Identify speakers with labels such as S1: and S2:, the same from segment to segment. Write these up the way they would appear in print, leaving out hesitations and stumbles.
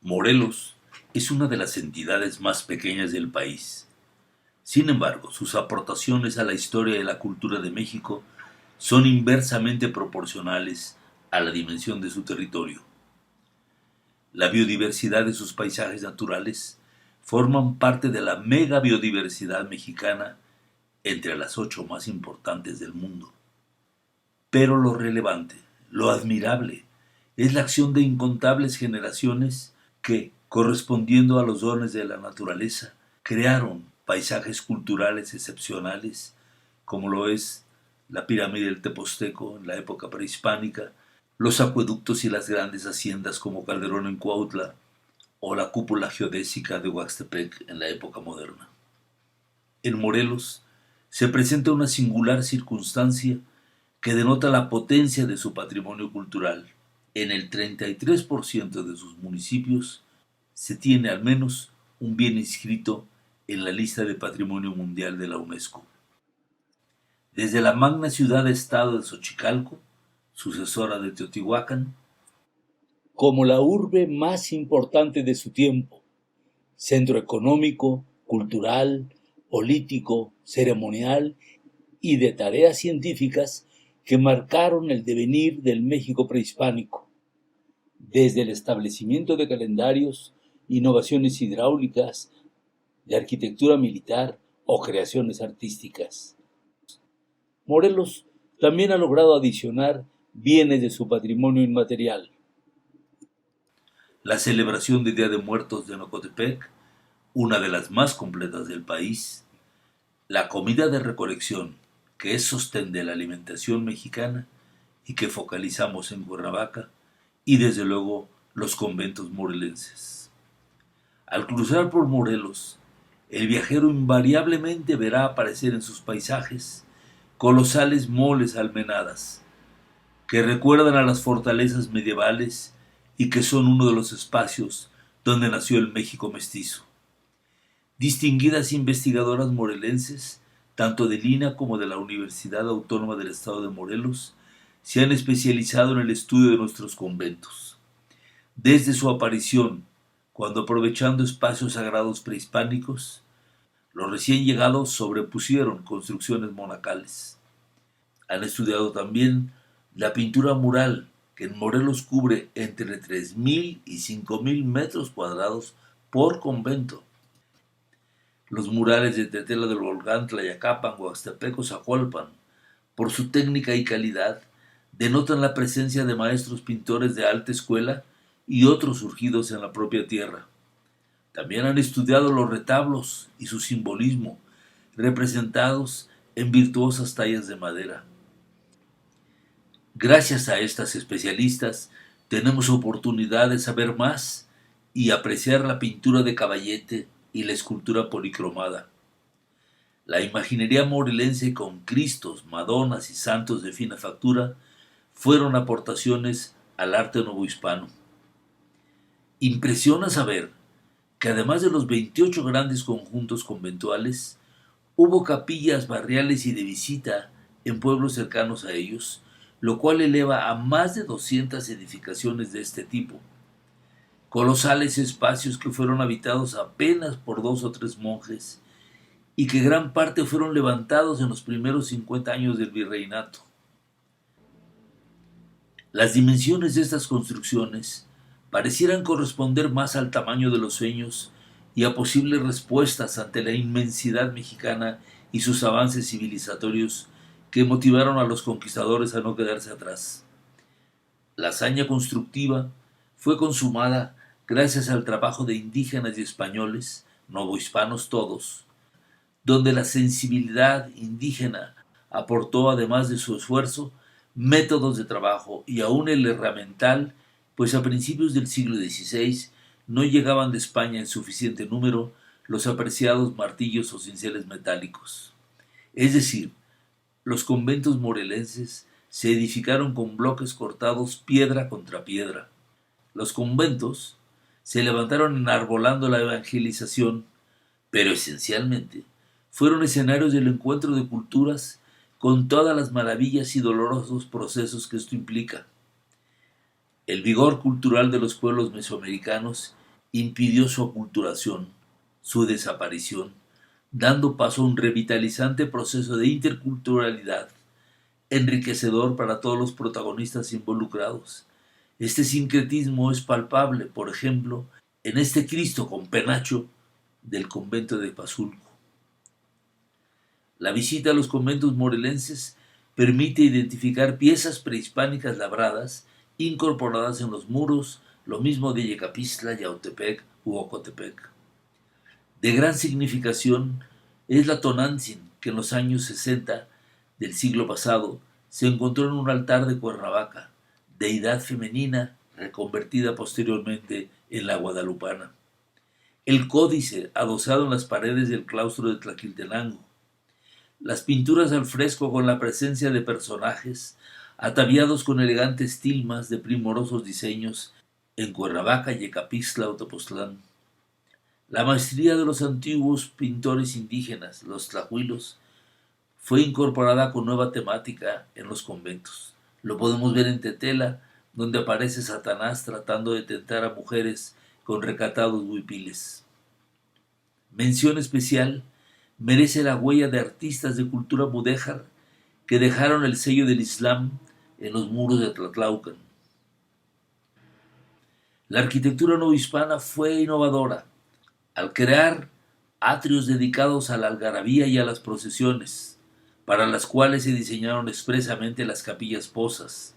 S1: Morelos es una de las entidades más pequeñas del país. Sin embargo, sus aportaciones a la historia y la cultura de México son inversamente proporcionales a la dimensión de su territorio. La biodiversidad de sus paisajes naturales forman parte de la mega biodiversidad mexicana entre las 8 más importantes del mundo. Pero lo relevante, lo admirable, es la acción de incontables generaciones que, correspondiendo a los dones de la naturaleza, crearon paisajes culturales excepcionales, como lo es la pirámide del Teposteco en la época prehispánica, los acueductos y las grandes haciendas como Calderón en Cuautla o la cúpula geodésica de Huaxtepec en la época moderna. En Morelos se presenta una singular circunstancia que denota la potencia de su patrimonio cultural. En el 33% de sus municipios se tiene al menos un bien inscrito en la lista de Patrimonio Mundial de la UNESCO. Desde la magna ciudad-estado de Xochicalco, sucesora de Teotihuacán, como la urbe más importante de su tiempo, centro económico, cultural, político, ceremonial y de tareas científicas que marcaron el devenir del México prehispánico, desde el establecimiento de calendarios, innovaciones hidráulicas, de arquitectura militar o creaciones artísticas. Morelos también ha logrado adicionar bienes de su patrimonio inmaterial. La celebración de Día de Muertos de Nocotepec, una de las más completas del país, la comida de recolección, que es sostén de la alimentación mexicana y que focalizamos en Cuernavaca, y desde luego los conventos morelenses. Al cruzar por Morelos, el viajero invariablemente verá aparecer en sus paisajes colosales moles almenadas, que recuerdan a las fortalezas medievales y que son uno de los espacios donde nació el México mestizo. Distinguidas investigadoras morelenses, tanto de Lina como de la Universidad Autónoma del Estado de Morelos, se han especializado en el estudio de nuestros conventos. Desde su aparición, cuando aprovechando espacios sagrados prehispánicos, los recién llegados sobrepusieron construcciones monacales. Han estudiado también la pintura mural, que en Morelos cubre entre 3,000 y 5,000 metros cuadrados por convento. Los murales de Tetela del Volcán, Tlayacapan, Huaxtepec o Zacualpan, por su técnica y calidad, denotan la presencia de maestros pintores de alta escuela y otros surgidos en la propia tierra. También han estudiado los retablos y su simbolismo, representados en virtuosas tallas de madera. Gracias a estas especialistas, tenemos oportunidad de saber más y apreciar la pintura de caballete y la escultura policromada. La imaginería morelense con Cristos, Madonas y santos de fina factura fueron aportaciones al arte novohispano. Impresiona saber que además de los 28 grandes conjuntos conventuales, hubo capillas barriales y de visita en pueblos cercanos a ellos, lo cual eleva a más de 200 edificaciones de este tipo. Colosales espacios que fueron habitados apenas por 2 o 3 monjes y que gran parte fueron levantados en los primeros 50 años del virreinato. Las dimensiones de estas construcciones parecieran corresponder más al tamaño de los sueños y a posibles respuestas ante la inmensidad mexicana y sus avances civilizatorios que motivaron a los conquistadores a no quedarse atrás. La hazaña constructiva fue consumada gracias al trabajo de indígenas y españoles, novohispanos todos, donde la sensibilidad indígena aportó, además de su esfuerzo, métodos de trabajo y aún el herramental, pues a principios del siglo XVI no llegaban de España en suficiente número los apreciados martillos o cinceles metálicos. Es decir, los conventos morelenses se edificaron con bloques cortados piedra contra piedra. Los conventos se levantaron enarbolando la evangelización, pero esencialmente fueron escenarios del encuentro de culturas con todas las maravillas y dolorosos procesos que esto implica. El vigor cultural de los pueblos mesoamericanos impidió su aculturación, su desaparición, dando paso a un revitalizante proceso de interculturalidad, enriquecedor para todos los protagonistas involucrados. Este sincretismo es palpable, por ejemplo, en este Cristo con penacho del convento de Pazulco. La visita a los conventos morelenses permite identificar piezas prehispánicas labradas, incorporadas en los muros, lo mismo de Yecapistla, Yautepec u Ocotepec. De gran significación es la Tonantzin, que en los años 60 del siglo pasado se encontró en un altar de Cuernavaca, deidad femenina reconvertida posteriormente en la guadalupana. El códice adosado en las paredes del claustro de Tlaquiltenango. Las pinturas al fresco con la presencia de personajes ataviados con elegantes tilmas de primorosos diseños en Cuernavaca, Yecapixtla o Tepoztlán. La maestría de los antiguos pintores indígenas, los tlahuilos, fue incorporada con nueva temática en los conventos. Lo podemos ver en Tetela, donde aparece Satanás tratando de tentar a mujeres con recatados huipiles. Mención especial merece la huella de artistas de cultura mudéjar que dejaron el sello del Islam en los muros de Tlatlaucan. La arquitectura novohispana fue innovadora al crear atrios dedicados a la algarabía y a las procesiones, para las cuales se diseñaron expresamente las capillas posas.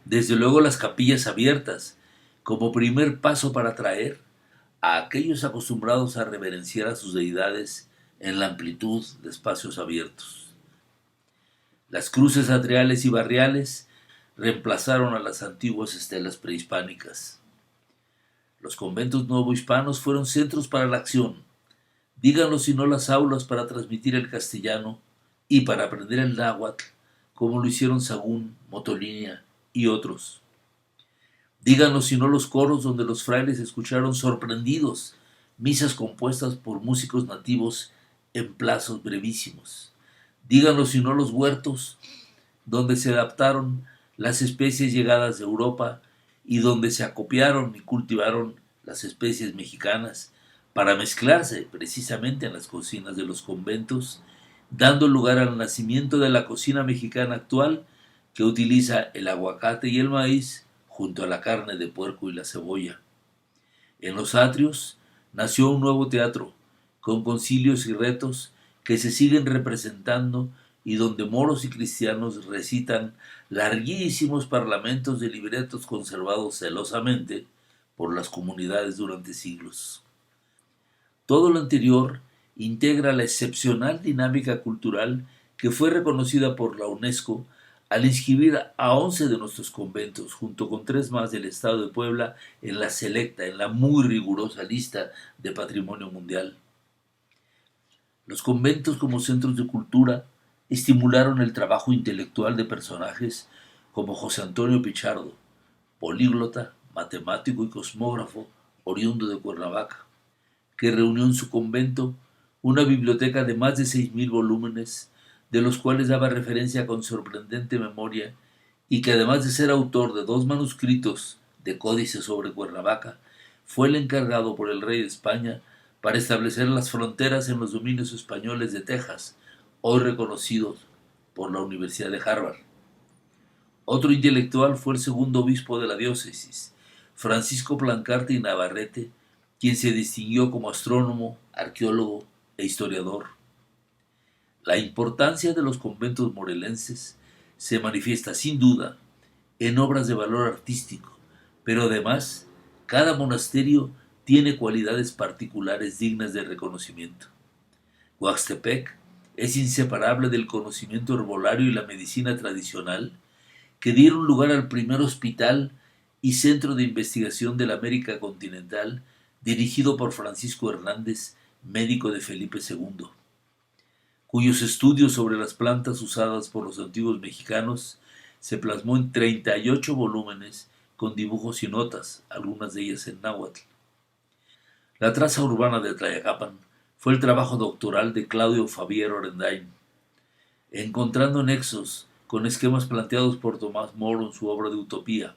S1: Desde luego las capillas abiertas, como primer paso para atraer a aquellos acostumbrados a reverenciar a sus deidades en la amplitud de espacios abiertos. Las cruces atriales y barriales reemplazaron a las antiguas estelas prehispánicas. Los conventos novohispanos fueron centros para la acción, díganlo si no las aulas para transmitir el castellano y para aprender el náhuatl, como lo hicieron Sagún, Motolinia y otros. Díganlo si no los coros donde los frailes escucharon sorprendidos misas compuestas por músicos nativos en plazos brevísimos. Díganlo si no los huertos donde se adaptaron las especies llegadas de Europa y donde se acopiaron y cultivaron las especies mexicanas para mezclarse precisamente en las cocinas de los conventos, dando lugar al nacimiento de la cocina mexicana actual que utiliza el aguacate y el maíz junto a la carne de puerco y la cebolla. En los atrios nació un nuevo teatro, con concilios y retos que se siguen representando y donde moros y cristianos recitan larguísimos parlamentos de libretos conservados celosamente por las comunidades durante siglos. Todo lo anterior integra la excepcional dinámica cultural que fue reconocida por la UNESCO al inscribir a 11 de nuestros conventos, junto con 3 más del Estado de Puebla, en la selecta, en la muy rigurosa lista de Patrimonio Mundial. Los conventos como centros de cultura estimularon el trabajo intelectual de personajes como José Antonio Pichardo, políglota, matemático y cosmógrafo oriundo de Cuernavaca, que reunió en su convento una biblioteca de más de 6,000 volúmenes, de los cuales daba referencia con sorprendente memoria, y que además de ser autor de 2 manuscritos de códices sobre Cuernavaca, fue el encargado por el rey de España para establecer las fronteras en los dominios españoles de Texas, hoy reconocidos por la Universidad de Harvard. Otro intelectual fue el segundo obispo de la diócesis, Francisco Plancarte y Navarrete, quien se distinguió como astrónomo, arqueólogo e historiador. La importancia de los conventos morelenses se manifiesta sin duda en obras de valor artístico, pero además cada monasterio tiene cualidades particulares dignas de reconocimiento. Huaxtepec es inseparable del conocimiento herbolario y la medicina tradicional que dieron lugar al primer hospital y centro de investigación de la América continental dirigido por Francisco Hernández, médico de Felipe II, cuyos estudios sobre las plantas usadas por los antiguos mexicanos se plasmó en 38 volúmenes con dibujos y notas, algunas de ellas en náhuatl. La traza urbana de Tlayacapan fue el trabajo doctoral de Claudio Fabier Orendain, encontrando nexos con esquemas planteados por Tomás Moro en su obra de Utopía.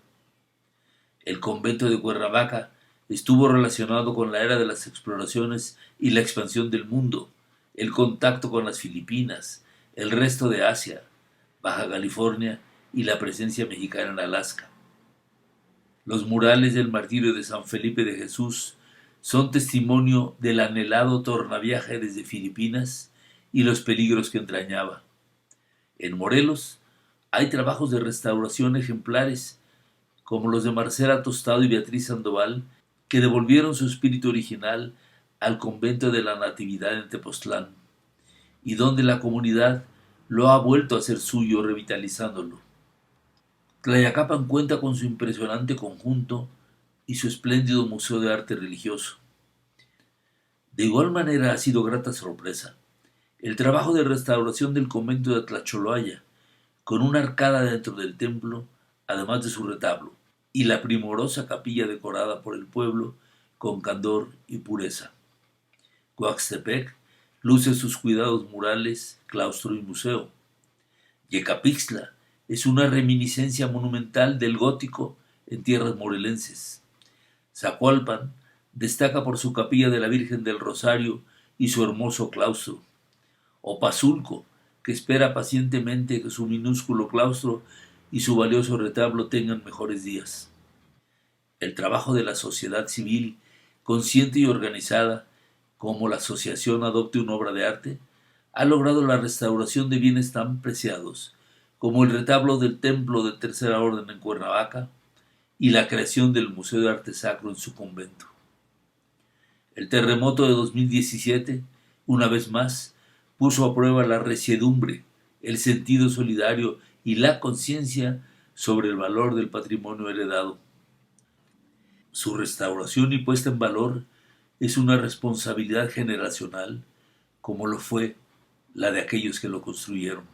S1: El convento de Cuernavaca Estuvo relacionado con la era de las exploraciones y la expansión del mundo, el contacto con las Filipinas, el resto de Asia, Baja California y la presencia mexicana en Alaska. Los murales del martirio de San Felipe de Jesús son testimonio del anhelado tornaviaje desde Filipinas y los peligros que entrañaba. En Morelos hay trabajos de restauración ejemplares, como los de Marcela Tostado y Beatriz Sandoval, que devolvieron su espíritu original al convento de la Natividad en Tepoztlán, y donde la comunidad lo ha vuelto a ser suyo revitalizándolo. Tlayacapan cuenta con su impresionante conjunto y su espléndido museo de arte religioso. De igual manera ha sido grata sorpresa el trabajo de restauración del convento de Tlacholoaya, con una arcada dentro del templo, además de su retablo, y la primorosa capilla decorada por el pueblo con candor y pureza. Coaxtepec luce sus cuidados murales, claustro y museo. Yecapixtla es una reminiscencia monumental del gótico en tierras morelenses. Zacualpan destaca por su capilla de la Virgen del Rosario y su hermoso claustro. Opazulco, que espera pacientemente que su minúsculo claustro y su valioso retablo tengan mejores días. El trabajo de la sociedad civil, consciente y organizada, como la asociación Adopte una obra de arte, ha logrado la restauración de bienes tan preciados como el retablo del templo de Tercera Orden en Cuernavaca y la creación del Museo de Arte Sacro en su convento. El terremoto de 2017, una vez más, puso a prueba la resiedumbre, el sentido solidario y la conciencia sobre el valor del patrimonio heredado. Su restauración y puesta en valor es una responsabilidad generacional, como lo fue la de aquellos que lo construyeron.